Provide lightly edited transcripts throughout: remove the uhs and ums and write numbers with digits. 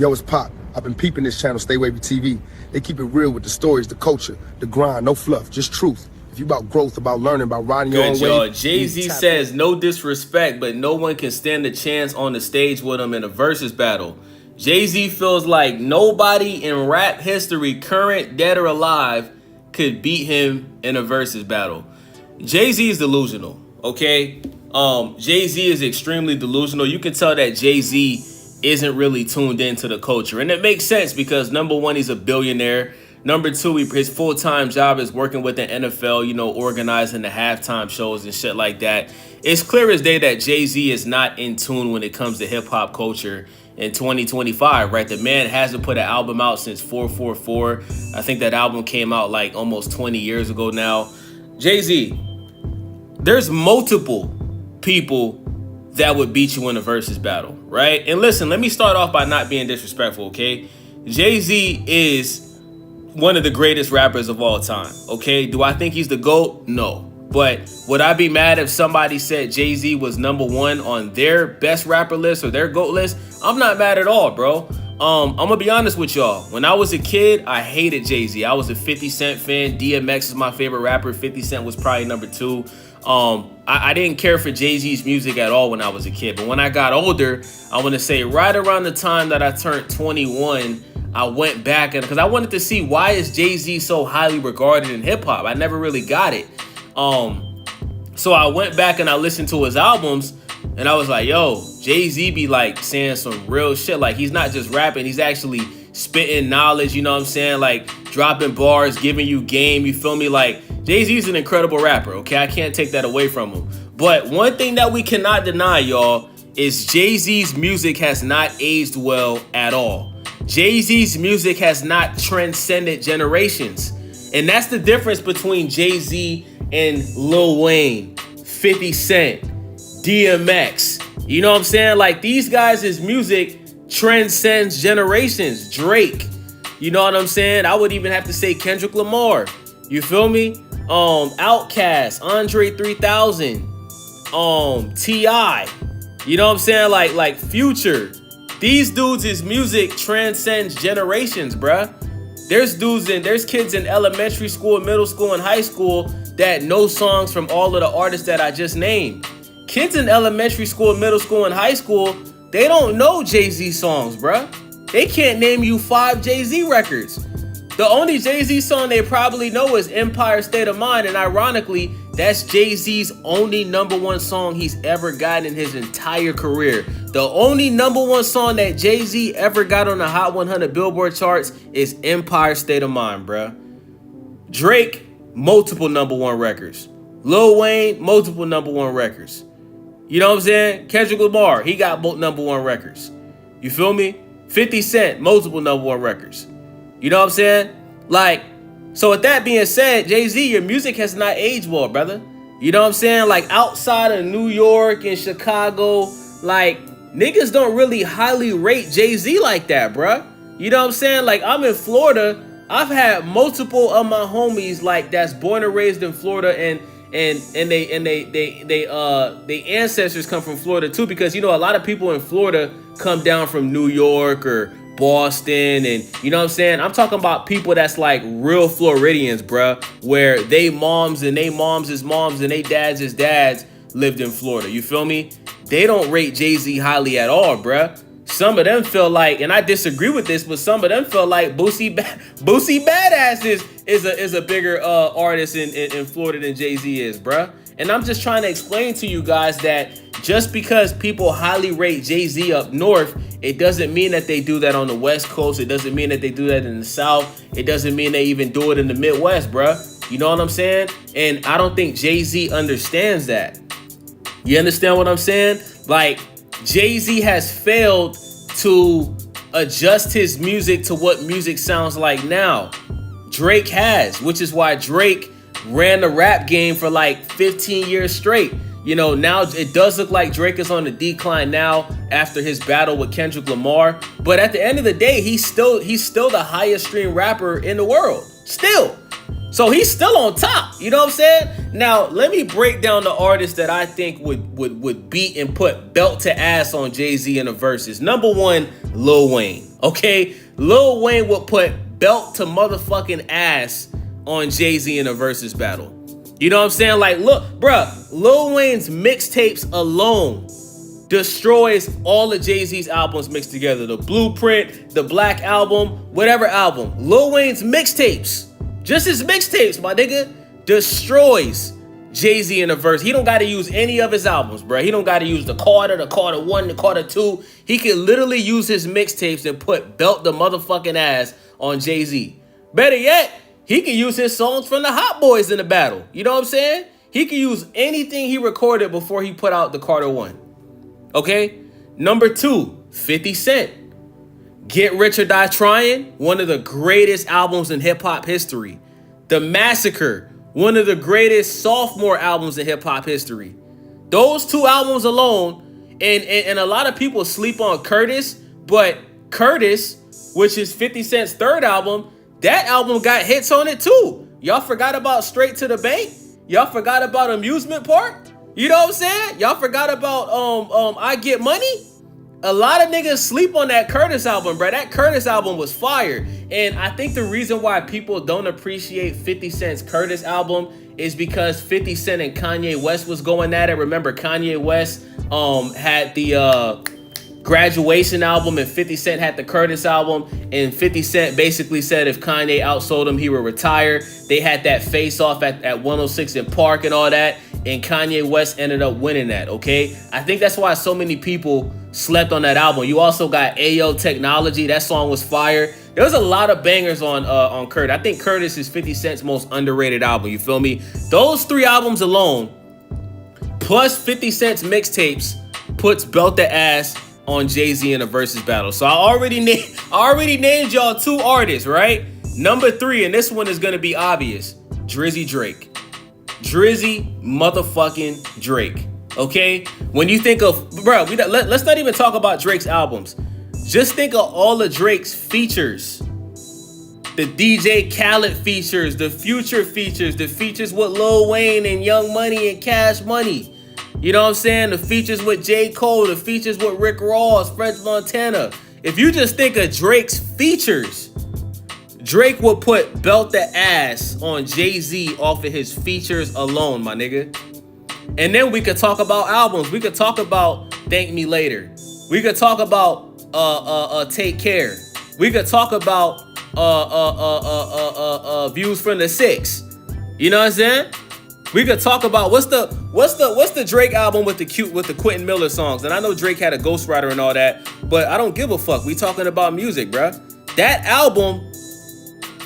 Yo, it's Pop. I've been peeping this channel, StayWavyTV. They keep it real with the stories, the culture, the grind, no fluff, just truth. If you about growth, about learning, about riding your own wave. Jay-Z says, no disrespect, but no one can stand a chance on the stage with him in a versus battle. Jay-Z feels like nobody in rap history, current, dead or alive, could beat him in a versus battle. Jay-Z is delusional, okay? Jay-Z is extremely delusional. You can tell that Jay-Z isn't really tuned into the culture. And it makes sense because, number one, he's a billionaire. Number two, his full-time job is working with the NFL, you know, organizing the halftime shows and shit like that. It's clear as day that Jay-Z is not in tune when it comes to hip-hop culture in 2025, right? The man hasn't put an album out since 444. I think that album came out like almost 20 years ago now. Jay-Z, there's multiple people that would beat you in a versus battle, right? And listen, let me start off by not being disrespectful, okay? Jay-Z is one of the greatest rappers of all time, okay? Do I think he's the GOAT? No. But would I be mad if somebody said Jay-Z was number one on their best rapper list or their GOAT list? I'm not mad at all, bro. I'm gonna be honest with y'all. When I was a kid, I hated Jay-Z. I was a 50 Cent fan. DMX is my favorite rapper. 50 Cent was probably number two. I didn't care for Jay-Z's music at all when I was a kid. But when I got older, I want to say right around the time that I turned 21, I went back and because I wanted to see why is Jay-Z so highly regarded in hip hop. I never really got it. So I went back and I listened to his albums and I was like, yo, Jay-Z be like saying some real shit. Like he's not just rapping, he's actually spitting knowledge, you know what I'm saying? Like dropping bars, giving you game, you feel me? Like Jay-Z's an incredible rapper, okay? I can't take that away from him. But one thing that we cannot deny, y'all, is Jay-Z's music has not aged well at all. Jay-Z's music has not transcended generations. And that's the difference between Jay-Z and Lil Wayne, 50 Cent, DMX. You know what I'm saying? Like these guys' music transcends generations. Drake, you know what I'm saying? I would even have to say Kendrick Lamar. You feel me? Outkast, Andre 3000, T.I. You know what I'm saying? Like Future. These dudes' music transcends generations, bruh. There's kids in elementary school, middle school, and high school that know songs from all of the artists that I just named. Kids in elementary school, middle school, and high school, they don't know Jay-Z songs, bruh. They can't name you 5 Jay-Z records. The only Jay-Z song they probably know is Empire State of Mind, and ironically, that's Jay-Z's only #1 song he's ever gotten in his entire career. The only #1 song that Jay-Z ever got on the Hot 100 Billboard charts is Empire State of Mind, bruh. Drake, multiple #1 records. Lil Wayne, multiple #1 records. You know what I'm saying? Kendrick Lamar, he got both #1 records. You feel me? 50 Cent, multiple #1 records. You know what I'm saying? Like, so with that being said, Jay-Z, your music has not aged well, brother. You know what I'm saying? Like, outside of New York and Chicago, like, niggas don't really highly rate Jay-Z like that, bruh. You know what I'm saying? Like, I'm in Florida. I've had multiple of my homies, like, that's born and raised in Florida, and they ancestors come from Florida too, because you know a lot of people in Florida come down from New York or Boston, and you know what I'm saying? I'm talking about people that's like real Floridians, bruh, where they moms and they moms is moms and they dads is dads lived in Florida. You feel me? They don't rate Jay-Z highly at all, bruh. Some of them feel like, and I disagree with this, but some of them feel like Boosie Badass is a bigger artist in Florida than Jay-Z is, bruh. And I'm just trying to explain to you guys that just because people highly rate Jay-Z up north, it doesn't mean that they do that on the West Coast. It doesn't mean that they do that in the South. It doesn't mean they even do it in the Midwest, bruh. You know what I'm saying? And I don't think Jay-Z understands that. You understand what I'm saying? Like, Jay-Z has failed to adjust his music to what music sounds like now. Drake has, which is why Drake ran the rap game for like 15 years straight. You know, now it does look like Drake is on the decline now after his battle with Kendrick Lamar. But at the end of the day, he's still the highest streamed rapper in the world. Still. So he's still on top. You know what I'm saying? Now, let me break down the artists that I think would beat and put belt to ass on Jay-Z in the verses. Number one, Lil Wayne. Okay? Lil Wayne would put belt to motherfucking ass on Jay-Z in a versus battle. You know what I'm saying? Like, look, bruh, Lil Wayne's mixtapes alone destroys all of Jay-Z's albums mixed together. The Blueprint, the Black Album, whatever album. Lil Wayne's mixtapes, just his mixtapes, my nigga, destroys Jay-Z in a verse. He don't got to use any of his albums, bruh. He don't got to use the Carter 1, the Carter 2. He can literally use his mixtapes and put belt the motherfucking ass on Jay-Z. Better yet, he can use his songs from the Hot Boys in the battle. You know what I'm saying? He can use anything he recorded before he put out the Carter 1. Okay? Number two, 50 Cent. Get Rich or Die Trying, one of the greatest albums in hip-hop history. The Massacre, one of the greatest sophomore albums in hip-hop history. Those two albums alone, and a lot of people sleep on Curtis, but Curtis, which is 50 Cent's third album, that album got hits on it too. Y'all forgot about Straight to the Bank? Y'all forgot about Amusement Park? You know what I'm saying? Y'all forgot about I Get Money? A lot of niggas sleep on that Curtis album, bro. That Curtis album was fire. And I think the reason why people don't appreciate 50 Cent's Curtis album is because 50 Cent and Kanye West was going at it. Remember, Kanye West had the Graduation album and 50 Cent had the Curtis album, and 50 Cent basically said if Kanye outsold him, he would retire. They had that face off at 106 in Park and all that, and Kanye West ended up winning that, okay? I think that's why so many people slept on that album. You also got Ayo Technology. That song was fire. There was a lot of bangers on Curtis. I think Curtis is 50 Cent's most underrated album, you feel me? Those three albums alone, plus 50 Cent's mixtapes, puts belt the ass on Jay-Z in a versus battle. So I already named y'all two artists, right? Number three, and this one is gonna be obvious, Drizzy Drake. Drizzy motherfucking Drake. Okay? When you think of, bro, let's not even talk about Drake's albums. Just think of all of Drake's features. The DJ Khaled features, the Future features, the features with Lil Wayne and Young Money and Cash Money. You know what I'm saying? The features with J. Cole, the features with Rick Ross, French Montana. If you just think of Drake's features, Drake will put belt the ass on Jay-Z off of his features alone, my nigga. And then we could talk about albums. We could talk about Thank Me Later. We could talk about Take Care. We could talk about Views from the Six. You know what I'm saying? We could talk about what's the Drake album with the Quentin Miller songs. And I know Drake had a ghostwriter and all that, but I don't give a fuck. We talking about music, bruh. That album,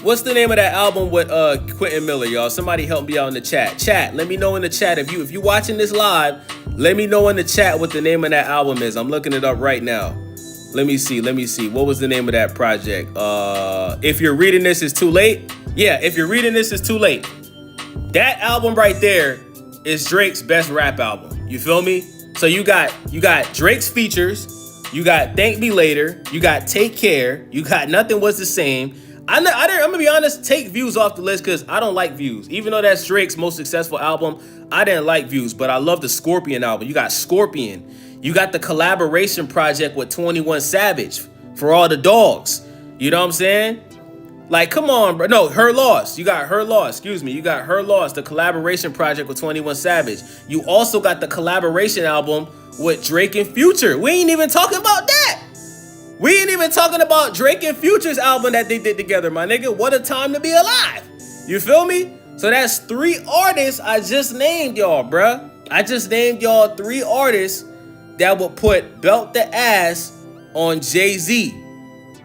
what's the name of that album with Quentin Miller, y'all? Somebody help me out in the chat. Chat, let me know in the chat. If you watching this live, let me know in the chat what the name of that album is. I'm looking it up right now. Let me see. What was the name of that project? If You're Reading This, It's Too Late. Yeah, If You're Reading This, It's Too Late. That album right there is Drake's best rap album. You feel me? So you got Drake's features, you got Thank Me Later, you got Take Care, you got Nothing Was the Same. I'm gonna be honest, take Views off the list because I don't like Views. Even though that's Drake's most successful album, I didn't like Views, but I love the Scorpion album. You got Scorpion. You got the collaboration project with 21 Savage for All the Dogs. You know what I'm saying? Like, come on, bro. No, Her Loss. You got Her Loss. Excuse me. You got Her Loss, the collaboration project with 21 Savage. You also got the collaboration album with Drake and Future. We ain't even talking about that. We ain't even talking about Drake and Future's album that they did together, my nigga. What a time to be alive. You feel me? So that's three artists I just named y'all, bruh. I just named y'all three artists that would put belt the ass on Jay-Z.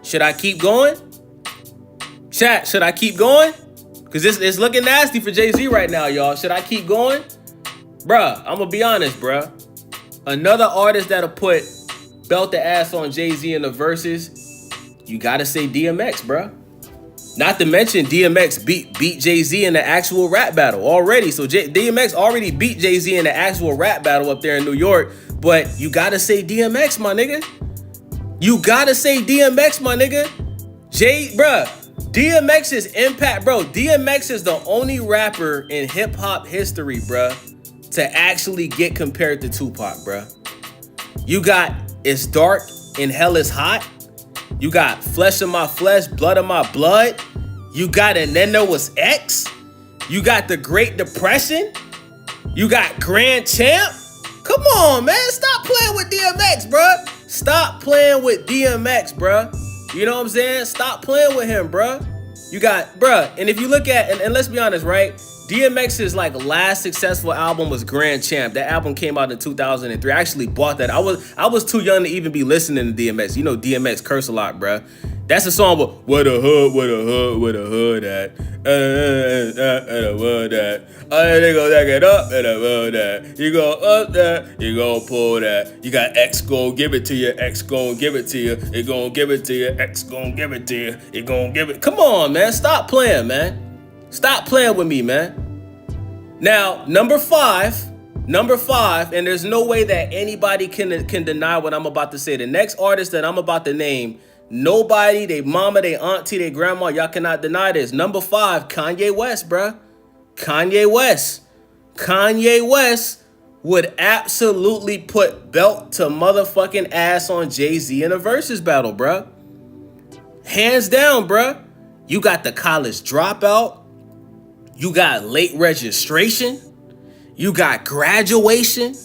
Should I keep going? Chat, should I keep going? Because it's looking nasty for Jay-Z right now, y'all. Should I keep going? Bruh, I'm going to be honest, bruh. Another artist that'll put belt the ass on Jay-Z in the verses, you got to say DMX, bruh. Not to mention DMX beat Jay-Z in the actual rap battle already. So DMX already beat Jay-Z in the actual rap battle up there in New York. But you got to say DMX, my nigga. You got to say DMX, my nigga. Bruh. DMX's impact, bro. DMX is the only rapper in hip hop history, bro, to actually get compared to Tupac, bro. You got It's Dark and Hell is Hot. You got Flesh of My Flesh, Blood of My Blood. You got And Then There Was X. You got The Great Depression. You got Grand Champ. Come on, man. Stop playing with DMX, bro. Stop playing with DMX, bro. You know what I'm saying? Stop playing with him, bro. You got, bro. And if you look at, and let's be honest, right? DMX's like last successful album was Grand Champ. That album came out in 2003. I actually bought that. I was too young to even be listening to DMX. You know DMX curse a lot, bro. That's a song with where the hood at. What that. They go that get up and above that. You go up there, you go pull that. You got X gon' give it to you, X gon' give it to you. It gon' give it to you, X gon' give it to you. It gon' give it. Come on, man. Stop playing, man. Stop playing with me, man. Now, number five, and there's no way that anybody can deny what I'm about to say. The next artist that I'm about to name, nobody, they mama, they auntie, they grandma, y'all cannot deny this. Number 5, Kanye West, bruh. Kanye West. Kanye West would absolutely put belt to motherfucking ass on Jay-Z in a versus battle, bruh. Hands down, bruh. You got The College Dropout. You got Late Registration. You got Graduation.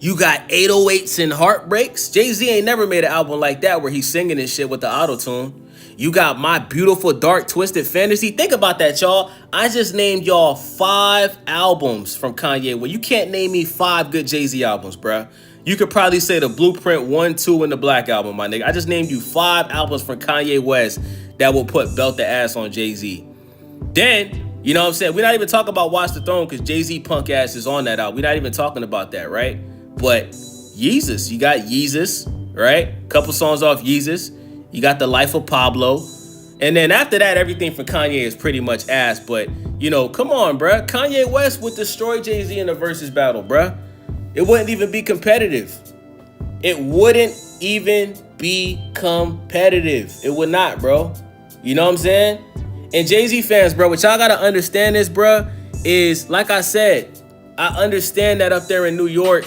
You got 808s and Heartbreaks. Jay-Z ain't never made an album like that where he's singing this shit with the auto-tune. You got My Beautiful Dark Twisted Fantasy. Think about that, y'all. I just named y'all 5 albums from Kanye. Well, you can't name me 5 good Jay-Z albums, bruh. You could probably say the Blueprint 1, 2, and the Black Album, my nigga. I just named you 5 albums from Kanye West that will put belt the ass on Jay-Z. Then, you know what I'm saying? We're not even talking about Watch the Throne because Jay-Z punk ass is on that album. We're not even talking about that, right? But Yeezus, you got Yeezus, right? Couple songs off Yeezus. You got The Life of Pablo. And then after that, everything from Kanye is pretty much ass. But, you know, come on, bruh. Kanye West would destroy Jay-Z in a versus battle, bruh. It wouldn't even be competitive. It wouldn't even be competitive. It would not, bro. You know what I'm saying? And Jay-Z fans, bro, what y'all gotta understand is, bro, is like I said, I understand that up there in New York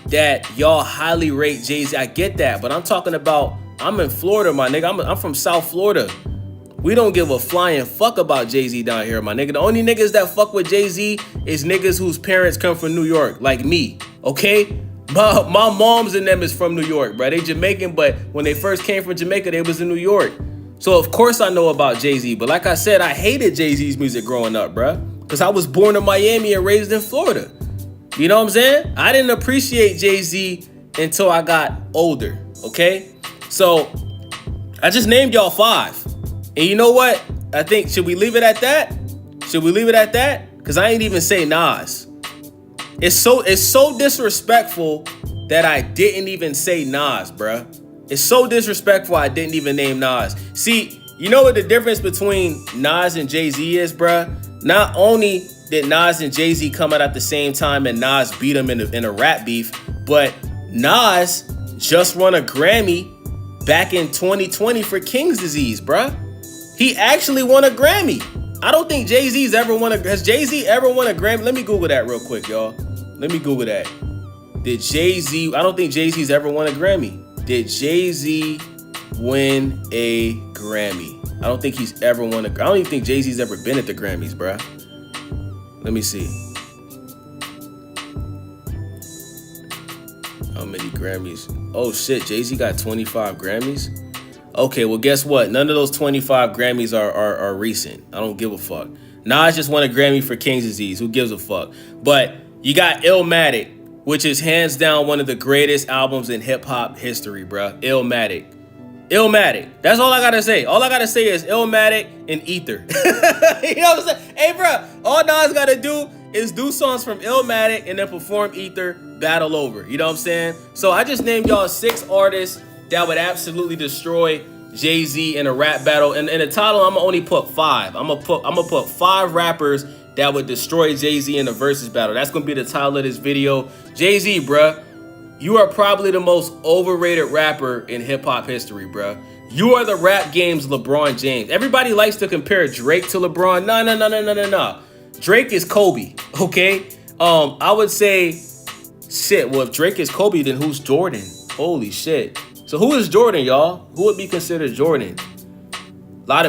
that y'all highly rate Jay-Z. I get that, but I'm talking about, I'm in Florida, my nigga. I'm from South Florida. We don't give a flying fuck about Jay-Z down here, my nigga. The only niggas that fuck with Jay-Z is niggas whose parents come from New York, like me, okay? My moms and them is from New York, bro. They Jamaican, but when they first came from Jamaica, they was in New York. So of course I know about Jay-Z, but like I said, I hated Jay-Z's music growing up, bruh. Because I was born in Miami and raised in Florida. You know what I'm saying? I didn't appreciate Jay-Z until I got older, okay? So I just named y'all 5. And you know what? I think, should we leave it at that? Should we leave it at that? Because I ain't even say Nas. It's so disrespectful that I didn't even say Nas, bruh. It's so disrespectful I didn't even name Nas. See, you know what the difference between Nas and Jay-Z is, bruh? Not only did Nas and Jay-Z come out at the same time and Nas beat him in a rap beef, but Nas just won a Grammy back in 2020 for King's Disease, bruh. He actually won a Grammy. I don't think Jay-Z's ever won has Jay-Z ever won a Grammy? Let me Google that real quick, y'all. Let me Google that. Did Jay-Z, I don't think Jay-Z's ever won a Grammy. Did Jay-Z win a Grammy? I don't think he's ever won a Grammy. I don't even think Jay-Z's ever been at the Grammys, bruh. Let me see. How many Grammys? Oh shit, Jay-Z got 25 Grammys? Okay, well guess what? None of those 25 Grammys are recent. I don't give a fuck. Nas just won a Grammy for King's Disease. Who gives a fuck? But you got Illmatic, which is hands down one of the greatest albums in hip-hop history, bruh. Illmatic. Illmatic. That's all I gotta say. All I gotta say is Illmatic and Ether. You know what I'm saying? Hey, bruh, all Nas gotta do is do songs from Illmatic and then perform Ether, battle over. You know what I'm saying? So I just named y'all 6 artists that would absolutely destroy Jay-Z in a rap battle. And in the title, I'm gonna only put 5. I'm gonna put 5 rappers that would destroy Jay-Z in a versus battle. That's gonna be the title of this video. Jay-Z, bruh, you are probably the most overrated rapper in hip-hop history, bruh. You are the rap game's LeBron James. Everybody likes to compare Drake to LeBron. No. Drake is Kobe, okay? I would say, shit, well, if Drake is Kobe, then who's Jordan? Holy shit. So who is Jordan, y'all? Who would be considered Jordan?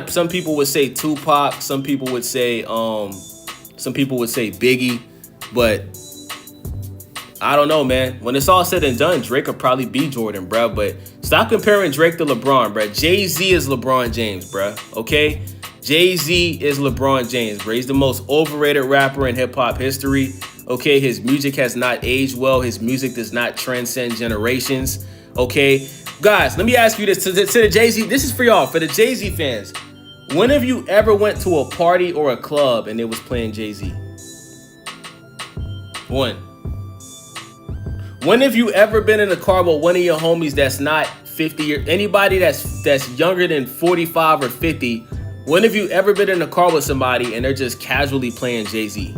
Some people would say Tupac, some people would say Biggie, but I don't know, man. When it's all said and done, Drake will probably be Jordan, bro. But stop comparing Drake to LeBron, bro. Jay-Z is LeBron James, bro. Okay? Jay-Z is LeBron James, bro. He's the most overrated rapper in hip-hop history. Okay? His music has not aged well. His music does not transcend generations. Okay? Guys, let me ask you this. To the Jay-Z, this is for y'all, for the Jay-Z fans. When have you ever went to a party or a club and it was playing Jay-Z? One. When have you ever been in a car with one of your homies that's not 50 or anybody that's younger than 45 or 50? When have you ever been in a car with somebody and they're just casually playing Jay-Z?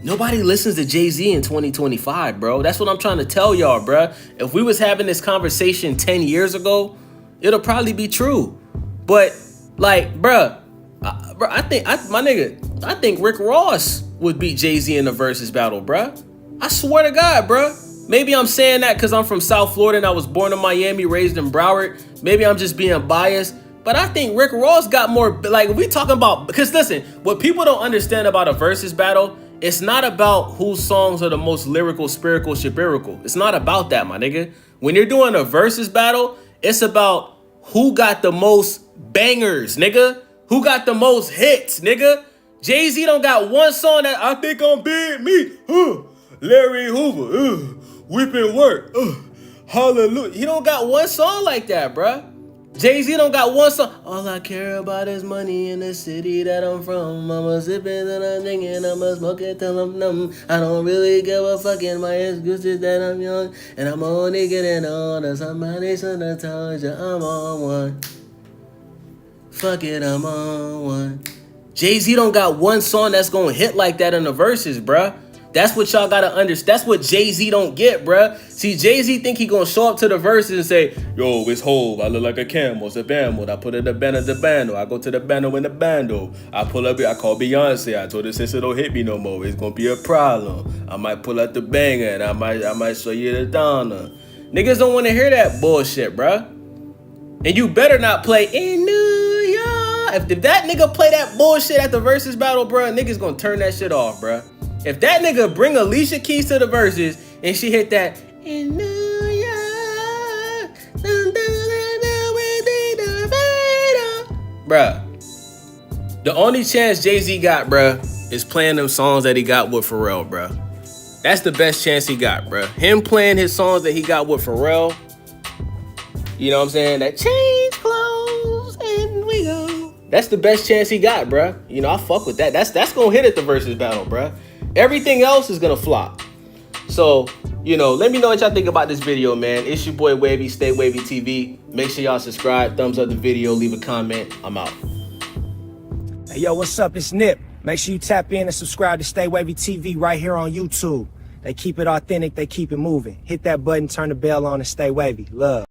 Nobody listens to Jay-Z in 2025, bro. That's what I'm trying to tell y'all, bro. If we was having this conversation 10 years ago, it'll probably be true. But like, bro, I think Rick Ross would beat Jay-Z in the Verzuz battle, bro. I swear to God, bro. Maybe I'm saying that because I'm from South Florida and I was born in Miami, raised in Broward. Maybe I'm just being biased. But I think Rick Ross got more, like, we talking about, because listen, what people don't understand about a Verzuz battle, it's not about whose songs are the most lyrical, spiritual, shibirical. It's not about that, my nigga. When you're doing a Verzuz battle, it's about who got the most bangers, nigga. Who got the most hits, nigga. Jay-Z don't got one song that I think I'm big, me, Larry Hoover, whipping work, hallelujah. He don't got one song like that, bruh. Jay-Z don't got one song. All I care about is money in the city that I'm from. I'ma sip it and I'm thinking I'ma smoke it till I'm numb. I don't really give a fuck, and my excuse is that I'm young and I'm only getting older. Somebody should have told you I'm on one. Fuck it, I'm on one. Jay-Z don't got one song that's gonna hit like that in the Verzuz, bruh. That's what y'all gotta understand. That's what Jay-Z don't get, bruh. See, Jay-Z think he gonna show up to the Verzuz and say, yo, it's Hov, I look like a camel, it's a bambo. I put in the bando, I go to the bando in the bando. I pull up here, I call Beyonce. I told her, sister, don't hit me no more. It's gonna be a problem. I might pull out the banger and I might show you the donna. Niggas don't wanna hear that bullshit, bruh. And you better not play in New York. If that nigga play that bullshit at the Verzuz battle, bruh, niggas gonna turn that shit off, bruh. If that nigga bring Alicia Keys to the Verzuz and she hit that in New York, bruh, the only chance Jay-Z got, bruh, is playing them songs that he got with Pharrell, bruh. That's the best chance he got, bruh. Him playing his songs that he got with Pharrell. You know what I'm saying? That change clothes and we go. That's the best chance he got, bruh. You know, I fuck with that. That's gonna hit at the Verzuz battle, bruh. Everything else is gonna flop. So, you know, let me know what y'all think about this video, man. It's your boy Wavy, StayWavyTV. Make sure y'all subscribe, thumbs up the video, leave a comment. I'm out. Hey, yo, what's up? It's Nip. Make sure you tap in and subscribe to StayWavyTV right here on YouTube. They keep it authentic, they keep it moving. Hit that button, turn the bell on, and stay wavy. Love.